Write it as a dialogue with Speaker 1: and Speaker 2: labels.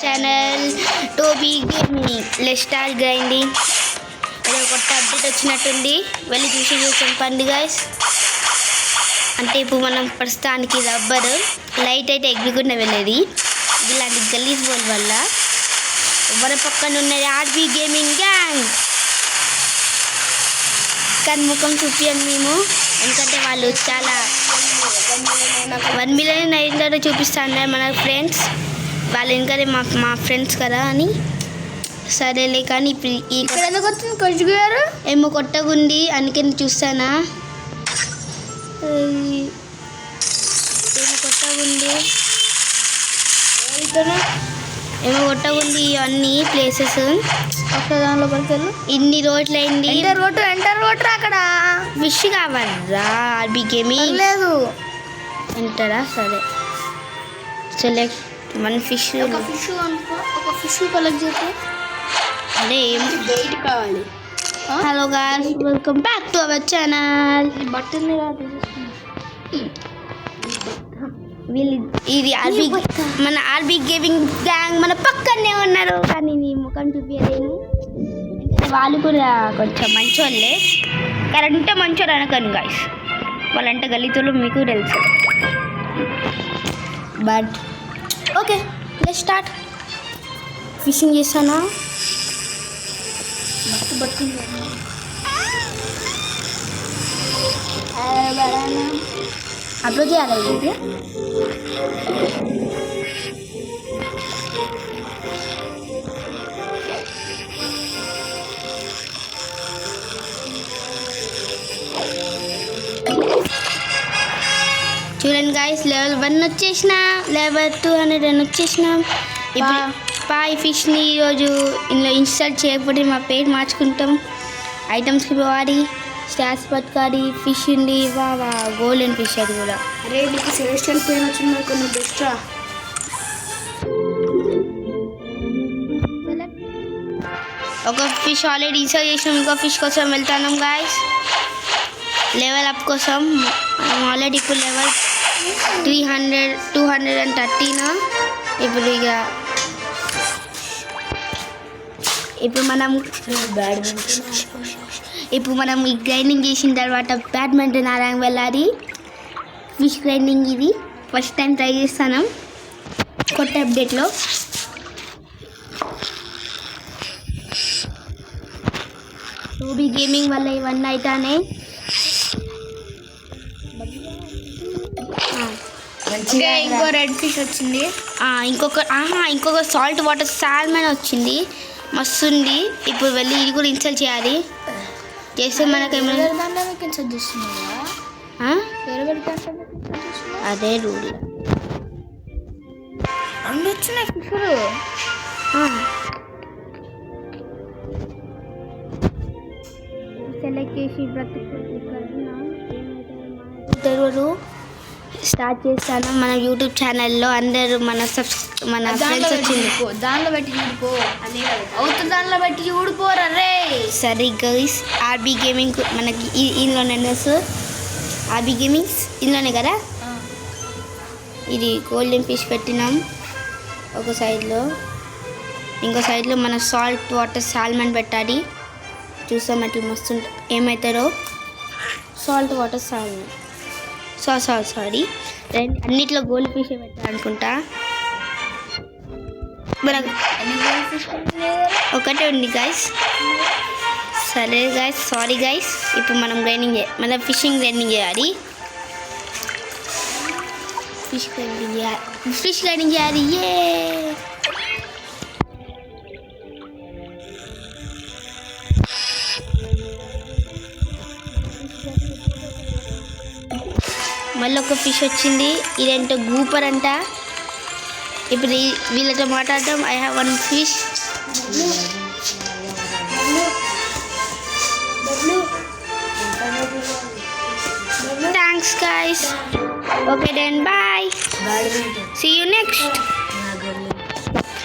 Speaker 1: Channel Toby gaming. Let's start grinding. ఏదో కొత్త update వచ్చినట్టుంది, వెళ్ళి చూసాం పండి గైస్. అంటే ఇప్పుడు మనం ప్రస్తుతానికి రబ్బర్ లైట్ అయితే ఎగ్గుకుండా వెళ్ళేది ఇలాంటి గలీజ్ బోల్ వల్ల. ఎవరి పక్కన ఉన్నది ఆర్బీ గేమింగ్ గ్యాంగ్. కానీ ముఖం చూపించాం మేము, ఎందుకంటే వాళ్ళు చాలా 1 మిలియన్ అయిందో చూపిస్తాను మన ఫ్రెండ్స్. వాళ్ళు ఎందుకంటే మా ఫ్రెండ్స్ కదా అని సరేలే. కానీ ఏమో కొట్టగుంది అందుకని చూస్తానా. ఏమో కొట్టగుంది ఇవన్నీ ప్లేసెస్.
Speaker 2: దానిలో పడికెళ్ళు.
Speaker 1: ఇన్ని రోడ్లు అయింది.
Speaker 2: ఎంటర్ రోడ్ అక్కడ
Speaker 1: ఫిష్ కావాలరా ఆర్బీ గేమింగ్
Speaker 2: లేదు.
Speaker 1: ఎంటరా సరే సెలెక్ట్ మన ఫిష్.
Speaker 2: ఒక ఫిష్ కలెక్ట్ చేస్తే
Speaker 1: అదే
Speaker 2: వెయిట్ కావాలి.
Speaker 1: Hello guys, welcome back to our channel.
Speaker 2: బట్టలు
Speaker 1: వీళ్ళు ఇది మన ఆర్బీ గేమింగ్ గ్యాంగ్ మన పక్కనే ఉన్నారు, కానీ నీ ముఖం చూపించలేను. వాళ్ళు కూడా కొంచెం మంచోళ్ళే, కరెంట్ మంచోళ్ళు అనకండి గాయ్స్. వాళ్ళంటే గలీతులు మీకు తెలుసు. But okay, let's start. Fishing చేస్తానా? అప్లోడ్ చేయాలి ఇది. చూడండి గాయస్, లెవెల్ 1 వచ్చేసిన, లెవెల్ 200 వచ్చేసినాం. ఇప్పుడు ఈ ఫిష్ని ఈరోజు ఇందులో ఇన్స్టాల్ చేయకపోతే మా పేరు మార్చుకుంటాం. ఐటమ్స్కి పోవాలి, స్టార్స్ పట్టుకోవాలి. ఫిష్ ఉంది, వా గోల్డెన్ ఫిష్ అది కూడా.
Speaker 2: అరే నీకు సెలెస్టియల్ పేరు వచ్చింది కొన్ని బెస్ట్రా.
Speaker 1: ఒక ఫిష్ ఆల్రెడీ ఇన్స్టాల్ చేసినాం, ఇంకో ఫిష్ కోసం వెళ్తాం గాయస్. లెవెల్ అప్ కోసం మనం ఆల్రెడీ ఇప్పుడు లెవెల్ 213. ఇప్పుడు మనం ఈ గ్రైండింగ్ చేసిన తర్వాత బ్యాడ్మింటన్ ఆడడానికి వెళ్ళాలి. ఫిష్ గ్రైండింగ్ ఇది ఫస్ట్ టైం ట్రై చేస్తాను కొత్త అప్డేట్లో. టోబీ గేమింగ్ వల్ల ఇవన్నీ అవుతానే.
Speaker 2: ఇంకో రెడ్ ఫిష్ వచ్చింది.
Speaker 1: ఇంకొక సాల్ట్ వాటర్ సాల్మన్ వచ్చింది, మస్తు ఉంది. ఇప్పుడు వెళ్ళి ఇది కూడా ఇన్స్టాల్ చేయాలి. చేస్తే మనకి అదే రూల్.
Speaker 2: అన్నీ వచ్చినాయి ఫిష్లు.
Speaker 1: సెలెక్ట్ చేసి తెలియదు స్టార్ట్ చేస్తాను మన యూట్యూబ్ ఛానల్లో. అందరూ మన ఫ్రెండ్స్ వచ్చింది
Speaker 2: దానిలో పెట్టి చూడిపో, అవుతుంది దానిలో పెట్టి చూడిపోరా రే.
Speaker 1: సరే గైస్, ఆర్బీ గేమింగ్ మనకి ఇందులోనే ఆర్బీ గేమింగ్స్ ఇందులోనే కదా. ఇది గోల్డెన్ ఫిష్ పెట్టినాం ఒక సైడ్లో, ఇంకో సైడ్లో మన సాల్ట్ వాటర్ సాల్మన్ పెట్టాలి. చూసాం అట్లా మస్తు ఏమవుతారో. సాల్ట్ వాటర్ సాల్మన్ సారీ అన్నిట్లో గోల్డ్ ఫిష్ పెట్టాలనుకుంటా. ఒకటే ఉంది గాయస్. సరే గాయస్, సారీ గాయస్. ఇప్పుడు మనం ఫిషింగ్ గ్రైండింగ్ చేయాలి. ఫిష్ గ్రైండింగ్ చేయాలి. మళ్ళీ ఒక ఫిష్ వచ్చింది, ఇదేంటో గూపర్ అంట. ఇప్పుడు వీళ్ళతో మాట్లాడడం. I have 1 fish. Thanks guys. Okay then bye, see you next.